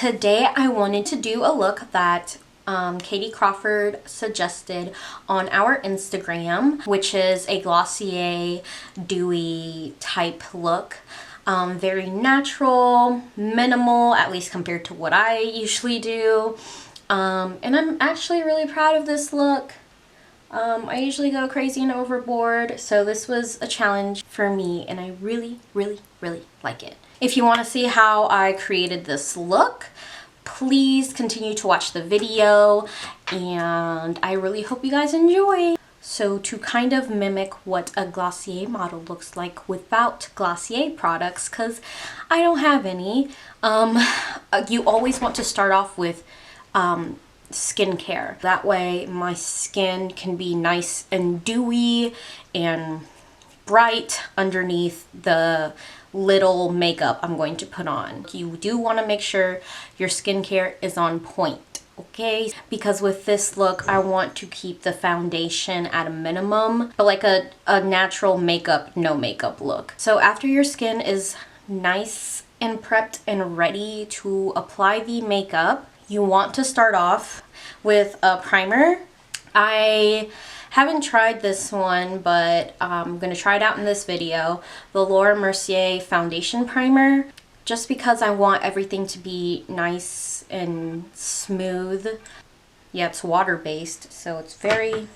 today I wanted to do a look that Katie Crawford suggested on our Instagram, which is a Glossier dewy type look. Very natural, minimal, at least compared to what I usually do. And I'm actually really proud of this look. I usually go crazy and overboard, so this was a challenge for me and I really like it. If you want to see how I created this look, please continue to watch the video and I really hope you guys enjoy. So to kind of mimic what a Glossier model looks like without Glossier products, because I don't have any, you always want to start off with skincare. That way my skin can be nice and dewy and bright underneath the little makeup I'm going to put on. You do want to make sure your skincare is on point, okay? Because with this look, I want to keep the foundation at a minimum, but like a natural makeup, no makeup look. So after your skin is nice and prepped and ready to apply the makeup, you want to start off with a primer. I haven't tried this one, but I'm going to try it out in this video. The Laura Mercier Foundation Primer. Just because I want everything to be nice and smooth. Yeah, it's water-based, so it's very,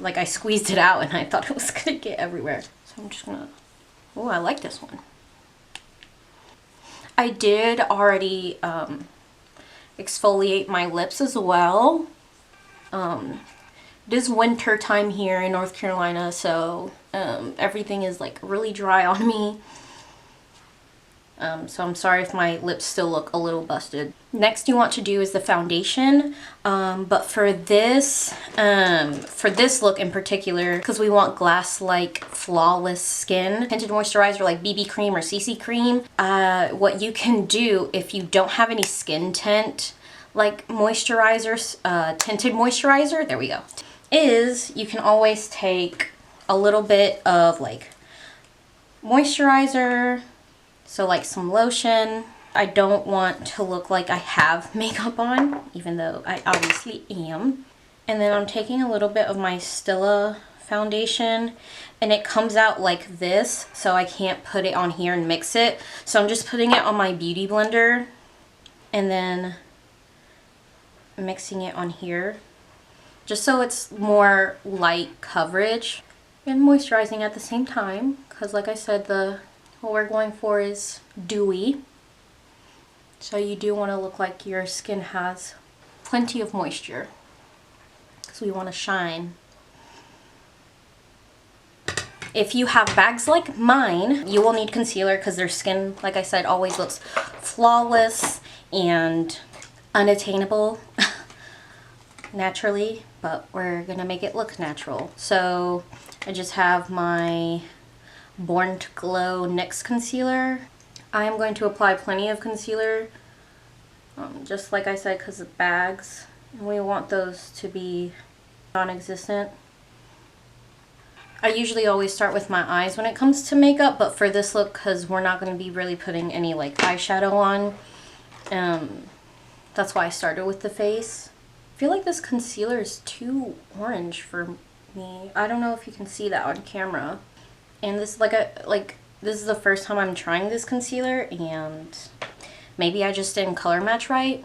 like I squeezed it out and I thought it was going to get everywhere. So I'm just going to, oh, I like this one. I did already exfoliate my lips as well. It is winter time here in North Carolina, so everything is like really dry on me. So I'm sorry if my lips still look a little busted. Next you want to do is the foundation, but for this look in particular, because we want glass-like flawless skin, tinted moisturizer like BB cream or CC cream, what you can do if you don't have any skin tint, like moisturizers, tinted moisturizer, there we go, is you can always take a little bit of like moisturizer, so like some lotion. I don't want to look like I have makeup on, even though I obviously am. And then I'm taking a little bit of my Stila foundation and it comes out like this, so I can't put it on here and mix it. So I'm just putting it on my beauty blender and then mixing it on here, just so it's more light coverage and moisturizing at the same time, because like I said, what we're going for is dewy, so you do want to look like your skin has plenty of moisture, because we want to shine. If you have bags like mine, you will need concealer because their skin, like I said, always looks flawless and unattainable naturally, but we're gonna make it look natural. So I just have my Born to Glow NYX concealer. I am going to apply plenty of concealer, just like I said, because of bags, and we want those to be non-existent. I usually always start with my eyes when it comes to makeup, but for this look, because we're not going to be really putting any like eyeshadow on, that's why I started with the face. I feel like this concealer is too orange for me. I don't know if you can see that on camera. And this this is the first time I'm trying this concealer, and maybe I just didn't color match right,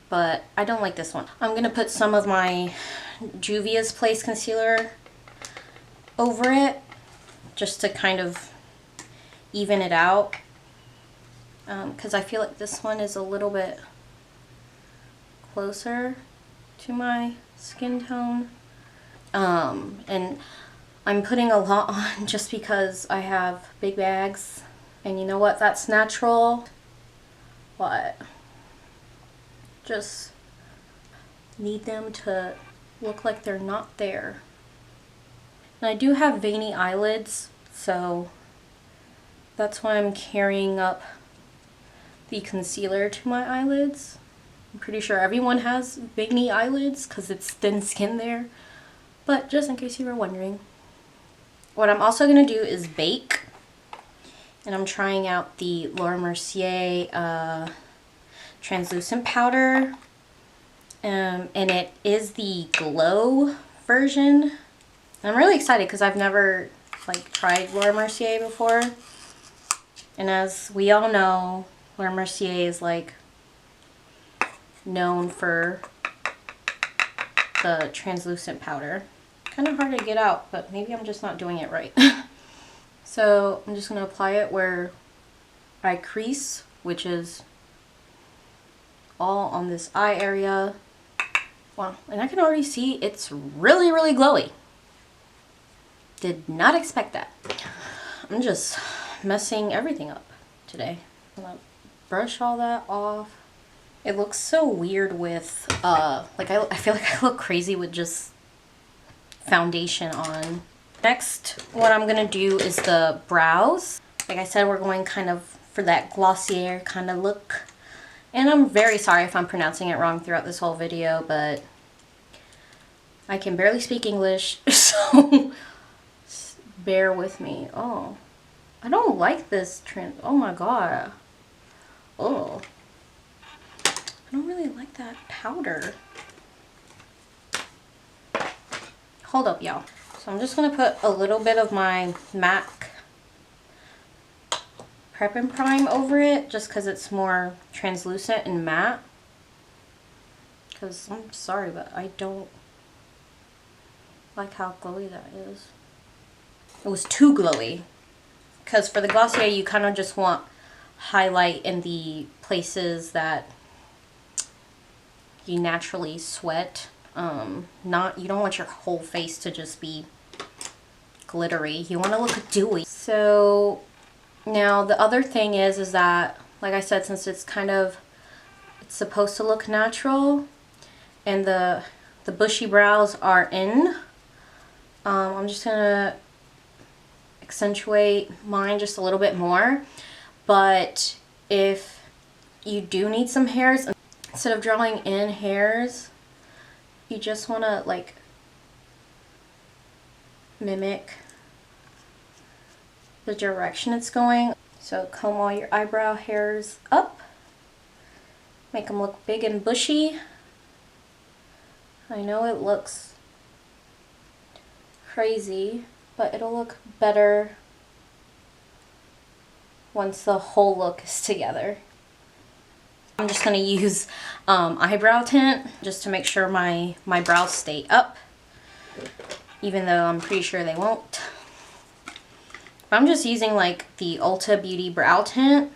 but I don't like this one. I'm gonna put some of my Juvia's Place concealer over it just to kind of even it out, because I feel like this one is a little bit closer to my skin tone, and I'm putting a lot on just because I have big bags, and you know what, that's natural, but just need them to look like they're not there. And I do have veiny eyelids, so that's why I'm carrying up the concealer to my eyelids. I'm pretty sure everyone has veiny eyelids because it's thin skin there, but just in case you were wondering. What I'm also going to do is bake, and I'm trying out the Laura Mercier translucent powder. And it is the Glow version. I'm really excited because I've never like tried Laura Mercier before. And as we all know, Laura Mercier is like known for the translucent powder. Kind of hard to get out, but maybe I'm just not doing it right. So I'm just going to apply it where I crease, which is all on this eye area. Wow, and I can already see it's really, really glowy. Did not expect that. I'm just messing everything up today. I'm gonna brush all that off. It looks so weird with, like I feel like I look crazy with just foundation on. Next, what I'm gonna do is the brows. Like I said, we're going kind of for that Glossier kind of look. And I'm very sorry if I'm pronouncing it wrong throughout this whole video, but I can barely speak English, so bear with me. Oh, I don't like this trend. Oh my god. Oh, I don't really like that powder. Hold up, y'all. So I'm just gonna put a little bit of my MAC Prep and Prime over it, just because it's more translucent and matte. Because I'm sorry, but I don't like how glowy that is. It was too glowy. Because for the Glossier, you kind of just want highlight in the places that you naturally sweat. You don't want your whole face to just be glittery. You want to look dewy. So now the other thing is that, like I said, since it's supposed to look natural, and the bushy brows are in, I'm just gonna accentuate mine just a little bit more. But if you do need some hairs, instead of drawing in hairs, you just want to like mimic the direction it's going. So comb all your eyebrow hairs up, make them look big and bushy. I know it looks crazy, but it'll look better once the whole look is together. I'm just going to use eyebrow tint just to make sure my brows stay up, even though I'm pretty sure they won't. I'm just using like the Ulta Beauty brow tint.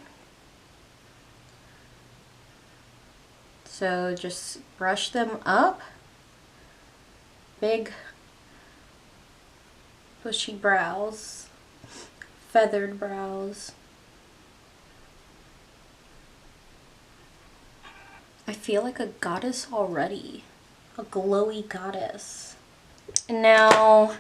So just brush them up. Big bushy brows, feathered brows. I feel like a goddess already, a glowy goddess. And now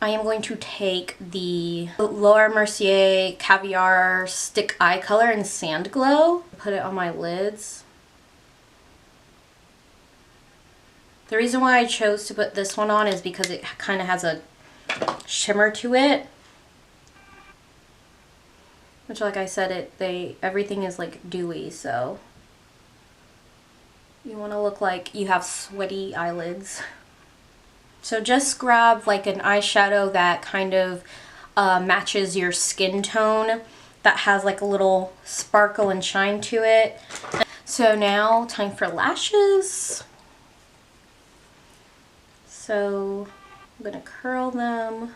I am going to take the Laura Mercier Caviar Stick Eye Color in Sand Glow, put it on my lids. The reason why I chose to put this one on is because it kind of has a shimmer to it. Which, like I said, everything is like dewy, so you want to look like you have sweaty eyelids. So just grab like an eyeshadow that kind of matches your skin tone, that has like a little sparkle and shine to it. So now time for lashes. So I'm gonna curl them.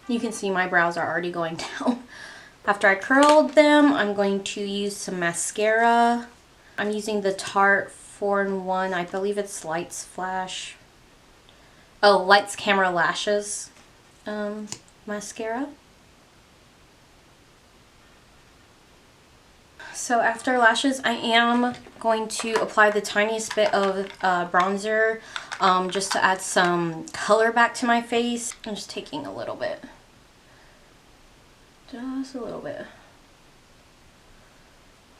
You can see my brows are already going down. After I curled them, I'm going to use some mascara. I'm using the Tarte 4-in-1, I believe it's Lights Flash. Oh, Lights Camera Lashes mascara. So after lashes, I am going to apply the tiniest bit of bronzer just to add some color back to my face. I'm just taking a little bit. Just a little bit.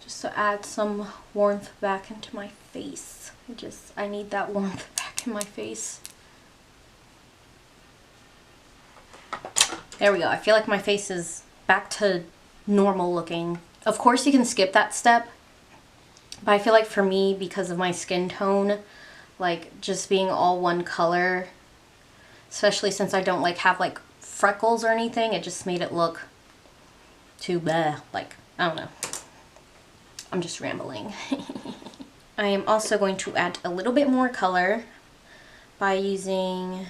Just to add some warmth back into my face. I need that warmth back in my face. There we go. I feel like my face is back to normal looking. Of course you can skip that step, but I feel like for me, because of my skin tone, like just being all one color, especially since I don't like have like freckles or anything, it just made it look too bleh. Like, I don't know. I'm just rambling. I am also going to add a little bit more color by using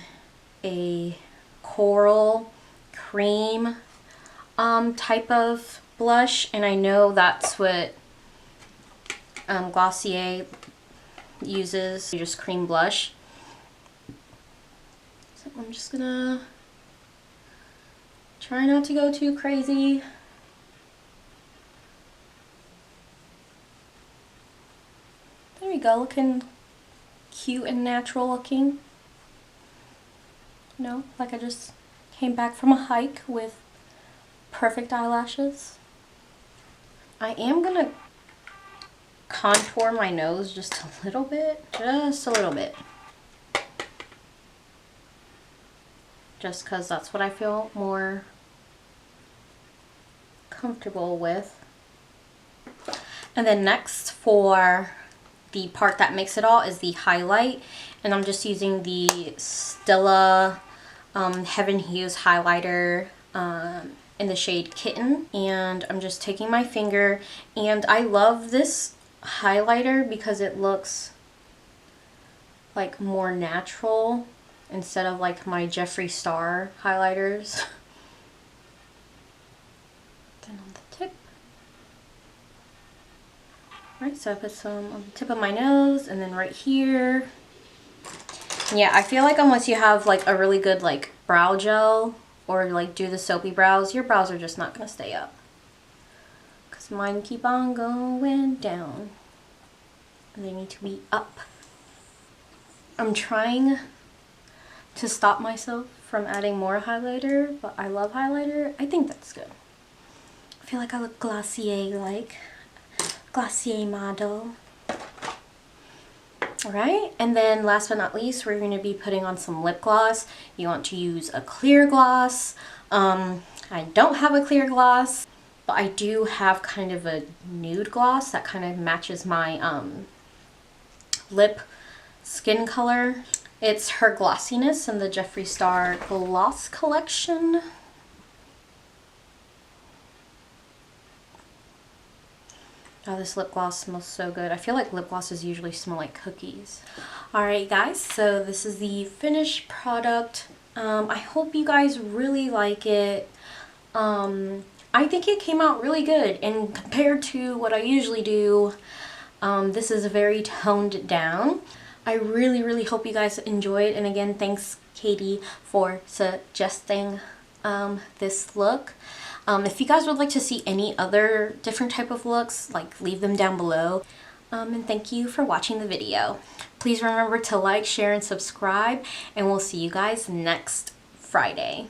a coral cream type of blush, and I know that's what Glossier uses, just cream blush. So I'm just gonna try not to go too crazy. There we go, looking cute and natural looking. You know, like I just came back from a hike with perfect eyelashes. I am gonna contour my nose just a little bit, just a little bit. Just because that's what I feel more comfortable with. And then next, for the part that makes it all, is the highlight. And I'm just using the Stila Heaven Hues highlighter in the shade Kitten. And I'm just taking my finger, and I love this highlighter because it looks like more natural instead of like my Jeffree Star highlighters. Then on the tip. Alright, so I put some on the tip of my nose and then right here. Yeah, I feel like unless you have like a really good like brow gel or like do the soapy brows, your brows are just not going to stay up. Because mine keep on going down. And they need to be up. I'm trying to stop myself from adding more highlighter, but I love highlighter. I think that's good. I feel like I look Glossier-like. Glossier model. Alright, and then last but not least, we're going to be putting on some lip gloss. You want to use a clear gloss. I don't have a clear gloss, but I do have kind of a nude gloss that kind of matches my lip skin color. It's her glossiness in the Jeffree Star Gloss Collection. Oh, this lip gloss smells so good. I feel like lip glosses usually smell like cookies. Alright guys, so this is the finished product. I hope you guys really like it. I think it came out really good, and compared to what I usually do, this is very toned down. I really hope you guys enjoyed, and again, thanks Katie for suggesting this look. If you guys would like to see any other different type of looks, like leave them down below. And thank you for watching the video. Please remember to like, share, and subscribe, and we'll see you guys next Friday.